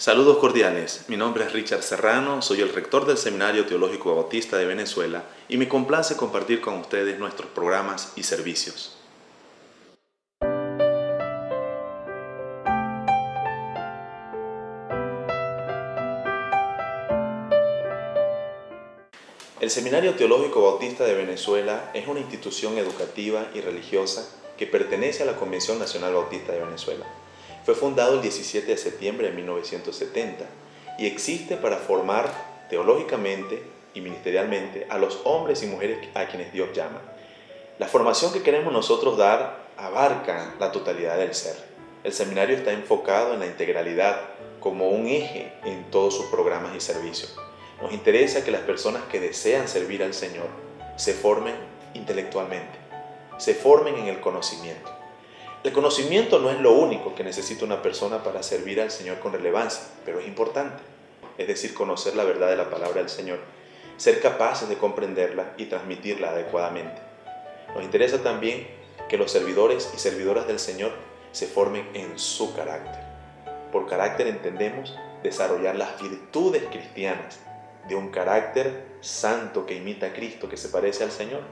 Saludos cordiales, mi nombre es Richard Serrano, soy el rector del Seminario Teológico Bautista de Venezuela y me complace compartir con ustedes nuestros programas y servicios. El Seminario Teológico Bautista de Venezuela es una institución educativa y religiosa que pertenece a la Convención Nacional Bautista de Venezuela. Fue fundado el 17 de septiembre de 1970 y existe para formar teológicamente y ministerialmente a los hombres y mujeres a quienes Dios llama. La formación que queremos nosotros dar abarca la totalidad del ser. El seminario está enfocado en la integralidad como un eje en todos sus programas y servicios. Nos interesa que las personas que desean servir al Señor se formen intelectualmente, se formen en el conocimiento. El conocimiento no es lo único que necesita una persona para servir al Señor con relevancia, pero es importante. Es decir, conocer la verdad de la palabra del Señor, ser capaces de comprenderla y transmitirla adecuadamente. Nos interesa también que los servidores y servidoras del Señor se formen en su carácter. Por carácter entendemos desarrollar las virtudes cristianas de un carácter santo que imita a Cristo, que se parece al Señor,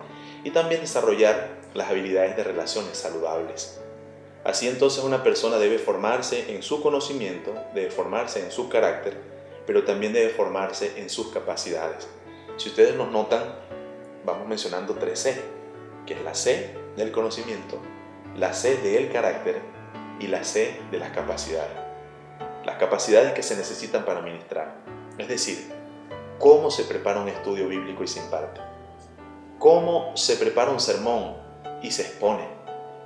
y también desarrollar las habilidades de relaciones saludables. Así entonces una persona debe formarse en su conocimiento, debe formarse en su carácter, pero también debe formarse en sus capacidades. Si ustedes nos notan, vamos mencionando 3 C, que es la C del conocimiento, la C del carácter y la C de las capacidades. Las capacidades que se necesitan para ministrar, es decir, cómo se prepara un estudio bíblico y se imparte, cómo se prepara un sermón y se expone,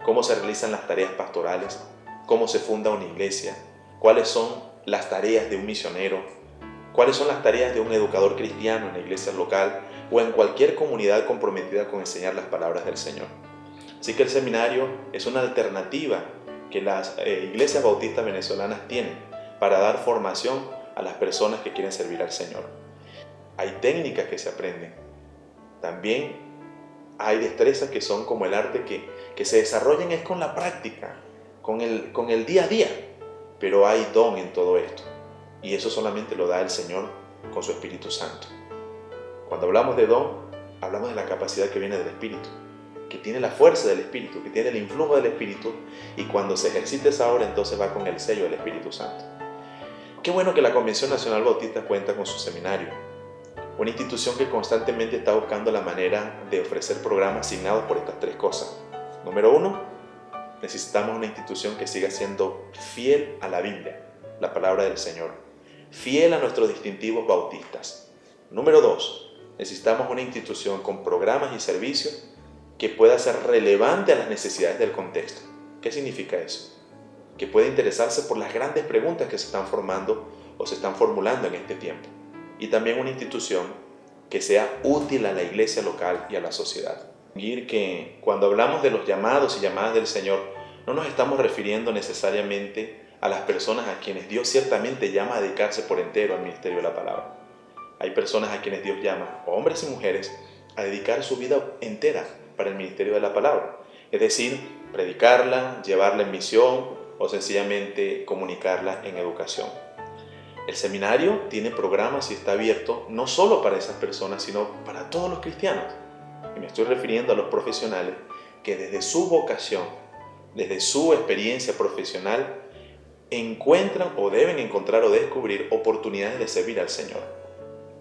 cómo se realizan las tareas pastorales, cómo se funda una iglesia, cuáles son las tareas de un misionero, cuáles son las tareas de un educador cristiano en la iglesia local o en cualquier comunidad comprometida con enseñar las palabras del Señor. Así que el seminario es una alternativa que las iglesias bautistas venezolanas tienen para dar formación a las personas que quieren servir al Señor. Hay técnicas que se aprenden. También hay destrezas que son como el arte que se desarrollan es con la práctica, con el día a día. Pero hay don en todo esto. Y eso solamente lo da el Señor con su Espíritu Santo. Cuando hablamos de don, hablamos de la capacidad que viene del Espíritu, que tiene la fuerza del Espíritu, que tiene el influjo del Espíritu, y cuando se ejercita esa obra, entonces va con el sello del Espíritu Santo. Qué bueno que la Convención Nacional Bautista cuenta con su seminario, una institución que constantemente está buscando la manera de ofrecer programas asignados por estas 3 cosas. Número 1, necesitamos una institución que siga siendo fiel a la Biblia, la palabra del Señor, fiel a nuestros distintivos bautistas. Número 2, necesitamos una institución con programas y servicios que pueda ser relevante a las necesidades del contexto. ¿Qué significa eso? Que pueda interesarse por las grandes preguntas que se están formando o se están formulando en este tiempo. Y también una institución que sea útil a la iglesia local y a la sociedad. Que cuando hablamos de los llamados y llamadas del Señor, no nos estamos refiriendo necesariamente a las personas a quienes Dios ciertamente llama a dedicarse por entero al ministerio de la palabra. Hay personas a quienes Dios llama, hombres y mujeres, a dedicar su vida entera para el ministerio de la palabra. Es decir, predicarla, llevarla en misión o sencillamente comunicarla en educación. El seminario tiene programas y está abierto no solo para esas personas, sino para todos los cristianos. Y me estoy refiriendo a los profesionales que desde su vocación, desde su experiencia profesional, encuentran o deben encontrar o descubrir oportunidades de servir al Señor.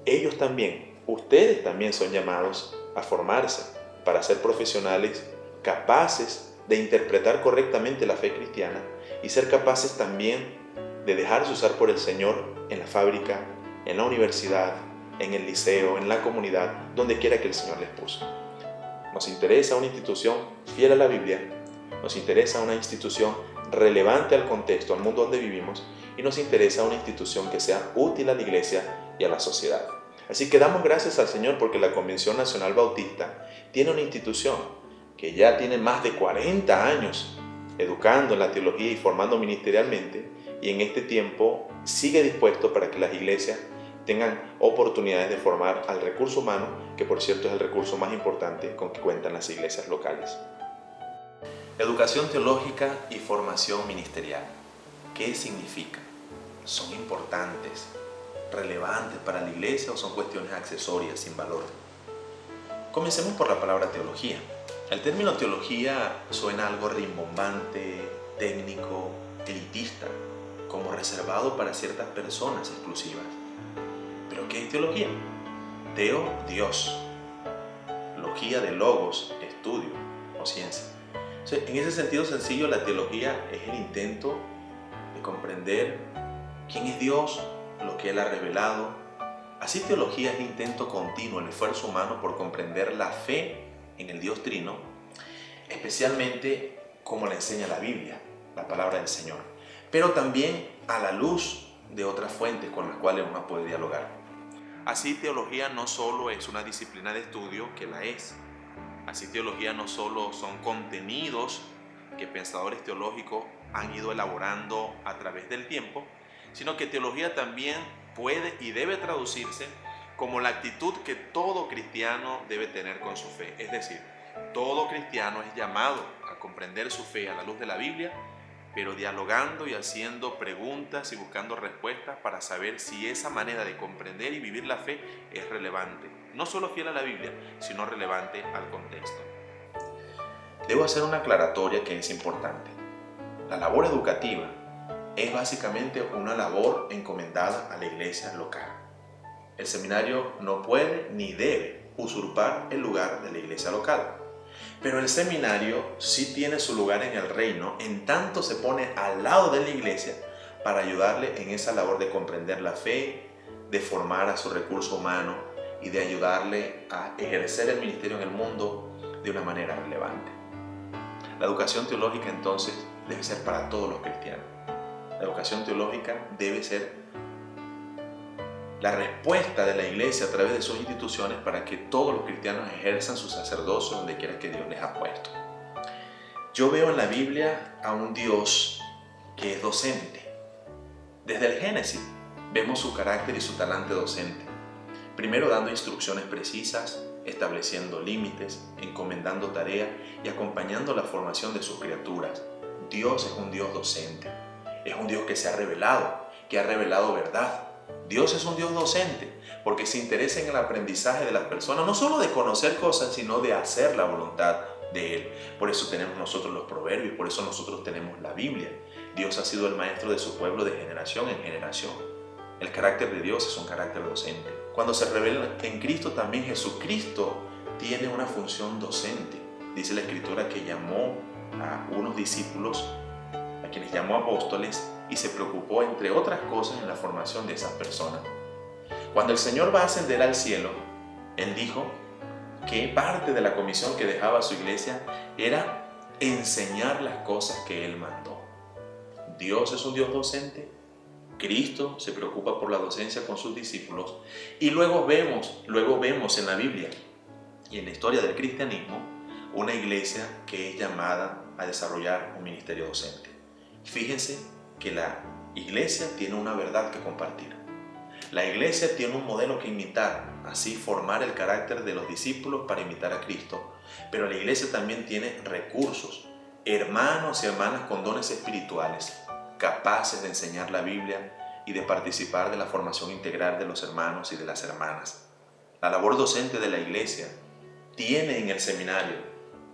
Ellos también, ustedes también son llamados a formarse para ser profesionales capaces de interpretar correctamente la fe cristiana y ser capaces también de dejarse usar por el Señor en la fábrica, en la universidad, en el liceo, en la comunidad, donde quiera que el Señor les puso. Nos interesa una institución fiel a la Biblia, nos interesa una institución relevante al contexto, al mundo donde vivimos, y nos interesa una institución que sea útil a la iglesia y a la sociedad. Así que damos gracias al Señor porque la Convención Nacional Bautista tiene una institución que ya tiene más de 40 años educando en la teología y formando ministerialmente, y en este tiempo sigue dispuesto para que las iglesias tengan oportunidades de formar al recurso humano, que por cierto es el recurso más importante con que cuentan las iglesias locales. Educación teológica y formación ministerial. ¿Qué significa? son importantes, relevantes para la iglesia o son cuestiones accesorias sin valor? Comencemos por la palabra teología. El término teología suena algo rimbombante, técnico, elitista, como reservado para ciertas personas exclusivas. ¿Pero qué es teología? Teo, Dios. Logía de logos, estudio o ciencia. En ese sentido sencillo, la teología es el intento de comprender quién es Dios, lo que Él ha revelado. Así, teología es el intento continuo, el esfuerzo humano por comprender la fe en el Dios Trino, especialmente como la enseña la Biblia, la palabra del Señor, pero también a la luz de otras fuentes con las cuales uno puede dialogar. Así, teología no solo es una disciplina de estudio, que la es. Así, teología no solo son contenidos que pensadores teológicos han ido elaborando a través del tiempo, sino que teología también puede y debe traducirse como la actitud que todo cristiano debe tener con su fe. Es decir, todo cristiano es llamado a comprender su fe a la luz de la Biblia, pero dialogando y haciendo preguntas y buscando respuestas para saber si esa manera de comprender y vivir la fe es relevante, no solo fiel a la Biblia, sino relevante al contexto. Debo hacer una aclaratoria que es importante. La labor educativa es básicamente una labor encomendada a la iglesia local. El seminario no puede ni debe usurpar el lugar de la iglesia local. Pero el seminario sí tiene su lugar en el reino, en tanto se pone al lado de la iglesia para ayudarle en esa labor de comprender la fe, de formar a su recurso humano y de ayudarle a ejercer el ministerio en el mundo de una manera relevante. La educación teológica entonces debe ser para todos los cristianos. La educación teológica debe ser la respuesta de la iglesia a través de sus instituciones para que todos los cristianos ejerzan su sacerdocio donde quiera que Dios les ha puesto. Yo veo en la Biblia a un Dios que es docente. Desde el Génesis vemos su carácter y su talante docente. Primero dando instrucciones precisas, estableciendo límites, encomendando tareas y acompañando la formación de sus criaturas. Dios es un Dios docente. Es un Dios que se ha revelado, que ha revelado verdad. Dios es un Dios docente porque se interesa en el aprendizaje de las personas, no solo de conocer cosas, sino de hacer la voluntad de Él. Por eso tenemos nosotros los proverbios, por eso nosotros tenemos la Biblia. Dios ha sido el maestro de su pueblo de generación en generación. El carácter de Dios es un carácter docente. Cuando se revela en Cristo, también Jesucristo tiene una función docente. Dice la Escritura que llamó a unos discípulos, a quienes llamó apóstoles, y se preocupó, entre otras cosas, en la formación de esas personas. Cuando el Señor va a ascender al cielo, Él dijo que parte de la comisión que dejaba a su iglesia era enseñar las cosas que Él mandó. Dios es un Dios docente, Cristo se preocupa por la docencia con sus discípulos, y luego vemos en la Biblia y en la historia del cristianismo una iglesia que es llamada a desarrollar un ministerio docente. Fíjense que la iglesia tiene una verdad que compartir. La iglesia tiene un modelo que imitar, así formar el carácter de los discípulos para imitar a Cristo. Pero la iglesia también tiene recursos, hermanos y hermanas con dones espirituales, capaces de enseñar la Biblia y de participar de la formación integral de los hermanos y de las hermanas. La labor docente de la iglesia tiene en el seminario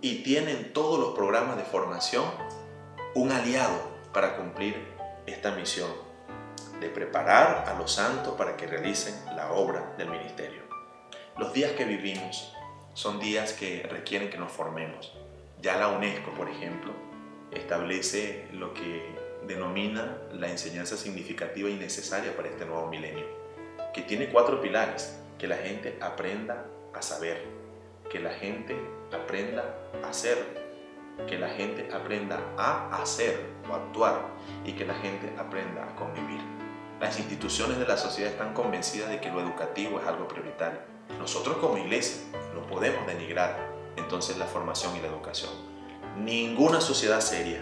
y tiene en todos los programas de formación un aliado para cumplir esta misión de preparar a los santos para que realicen la obra del ministerio. Los días que vivimos son días que requieren que nos formemos. Ya la UNESCO, por ejemplo, establece lo que denomina la enseñanza significativa y necesaria para este nuevo milenio, que tiene 4 pilares: que la gente aprenda a saber, que la gente aprenda a ser, que la gente aprenda a hacer o actuar y que la gente aprenda a convivir. Las instituciones de la sociedad están convencidas de que lo educativo es algo prioritario. Nosotros como iglesia no podemos denigrar entonces la formación y la educación. Ninguna sociedad seria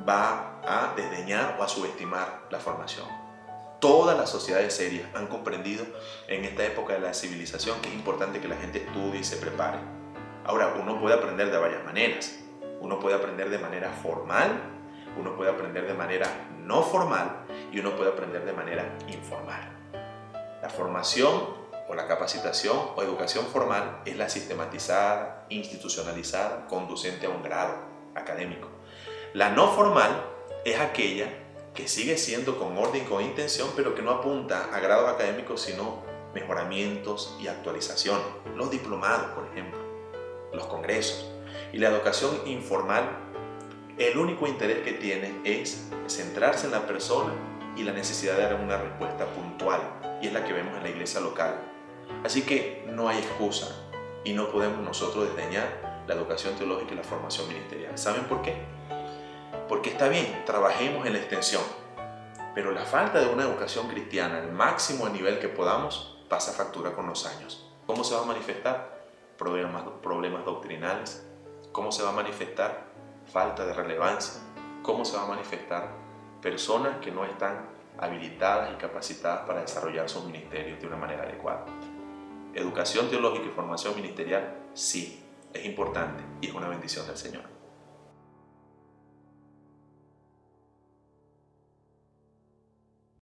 va a desdeñar o a subestimar la formación. Todas las sociedades serias han comprendido en esta época de la civilización que es importante que la gente estudie y se prepare. Ahora, uno puede aprender de varias maneras. Uno puede aprender de manera formal, uno puede aprender de manera no formal y uno puede aprender de manera informal. La formación o la capacitación o educación formal es la sistematizada, institucionalizada, conducente a un grado académico. La no formal es aquella que sigue siendo con orden y con intención, pero que no apunta a grados académicos, sino mejoramientos y actualización. Los diplomados, por ejemplo, los congresos. Y la educación informal, el único interés que tiene es centrarse en la persona y la necesidad de dar una respuesta puntual, y es la que vemos en la iglesia local. Así que no hay excusa y no podemos nosotros desdeñar la educación teológica y la formación ministerial. ¿Saben por qué? Porque está bien, trabajemos en la extensión, pero la falta de una educación cristiana al máximo nivel que podamos pasa factura con los años. ¿Cómo se va a manifestar? Problemas doctrinales. ¿Cómo se va a manifestar? Falta de relevancia. ¿Cómo se va a manifestar? Personas que no están habilitadas y capacitadas para desarrollar sus ministerios de una manera adecuada. Educación teológica y formación ministerial, sí, es importante y es una bendición del Señor.